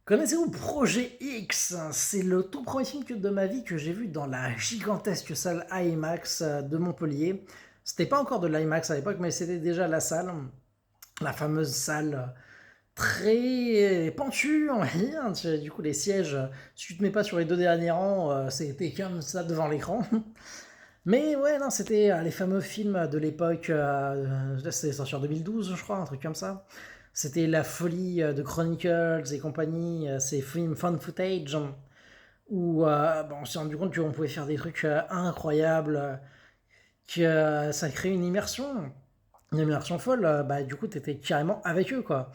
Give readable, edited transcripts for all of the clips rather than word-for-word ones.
Connaissez-vous Projet X? C'est le tout premier film de ma vie que j'ai vu dans la gigantesque salle IMAX de Montpellier. C'était pas encore de l'IMAX à l'époque, mais c'était déjà la salle, la fameuse salle très pentue, on va dire. Du coup, les sièges, si tu te mets pas sur les deux derniers rangs, c'était comme ça devant l'écran. Mais ouais, non, c'était les fameux films de l'époque. Là, c'était sorti en 2012, je crois, un truc comme ça. C'était la folie de Chronicles et compagnie, ces films fan footage où on s'est rendu compte qu'on pouvait faire des trucs incroyables, que ça crée une immersion folle. Bah, du coup, t'étais carrément avec eux, quoi.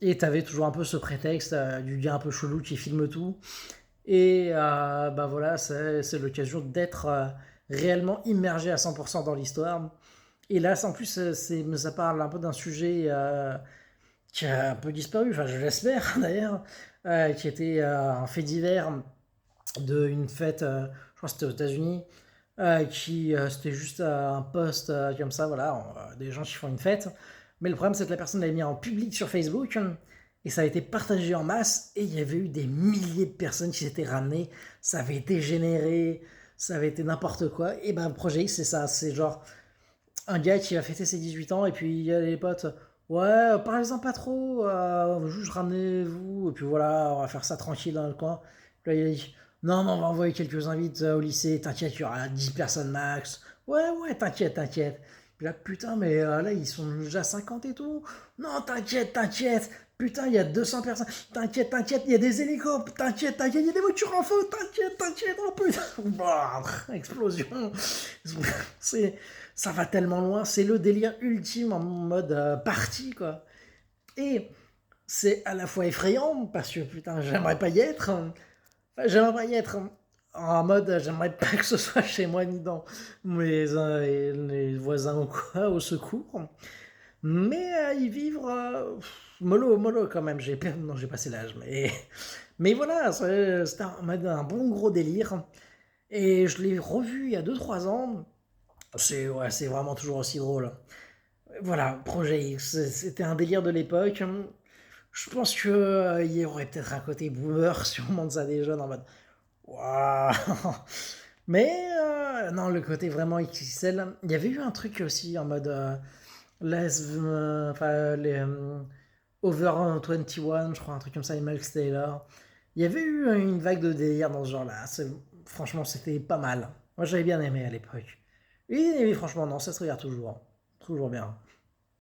Et t'avais toujours un peu ce prétexte du gars un peu chelou qui filme tout. Et bah voilà, c'est l'occasion d'être réellement immergé à 100% dans l'histoire. Et là, en plus, ça parle un peu d'un sujet qui a un peu disparu, enfin je l'espère d'ailleurs, qui était un fait divers d'une fête, je crois que c'était aux États-Unis, qui c'était juste un post comme ça, voilà, des gens qui font une fête. Mais le problème, c'est que la personne l'avait mis en public sur Facebook et ça a été partagé en masse et il y avait eu des milliers de personnes qui s'étaient ramenées. Ça avait été généré, ça avait été n'importe quoi. Et ben, le projet X, c'est ça, c'est genre un gars qui va fêter ses 18 ans et puis il y a les potes. Ouais, parlez-en pas trop, juste ramenez-vous, et puis voilà, on va faire ça tranquille dans le coin. Puis là, il a dit, non, mais on va envoyer quelques invites au lycée, t'inquiète, il y aura 10 personnes max. Ouais, ouais, t'inquiète, t'inquiète. Puis là, putain, mais là, ils sont déjà 50 et tout. Non, t'inquiète, t'inquiète. Putain, il y a 200 personnes. T'inquiète, t'inquiète, il y a des hélicos. T'inquiète, t'inquiète, il y a des voitures en feu. T'inquiète, t'inquiète. Oh putain. Bah, explosion. C'est, ça va tellement loin. C'est le délire ultime en mode party, quoi. Et c'est à la fois effrayant parce que putain, j'aimerais pas y être. Enfin, j'aimerais pas y être en mode j'aimerais pas que ce soit chez moi ni dans les voisins ou quoi, au secours. Mais y vivre mollo, mollo quand même. Non, j'ai passé l'âge, mais voilà, c'était un bon gros délire. Et je l'ai revu il y a 2 3 ans. C'est ouais, c'est vraiment toujours aussi drôle. Voilà, Projet X, c'était un délire de l'époque. Je pense que il y aurait peut-être un côté boomer si on monte ça des jeunes en mode waouh. Mais non, le côté vraiment XXL. Il y avait eu un truc aussi en mode enfin Over 21, je crois, un truc comme ça, et Miles Taylor. Il y avait eu une vague de délire dans ce genre-là. Franchement, c'était pas mal. Moi, j'avais bien aimé à l'époque. Et franchement, non, ça se regarde toujours. Toujours bien.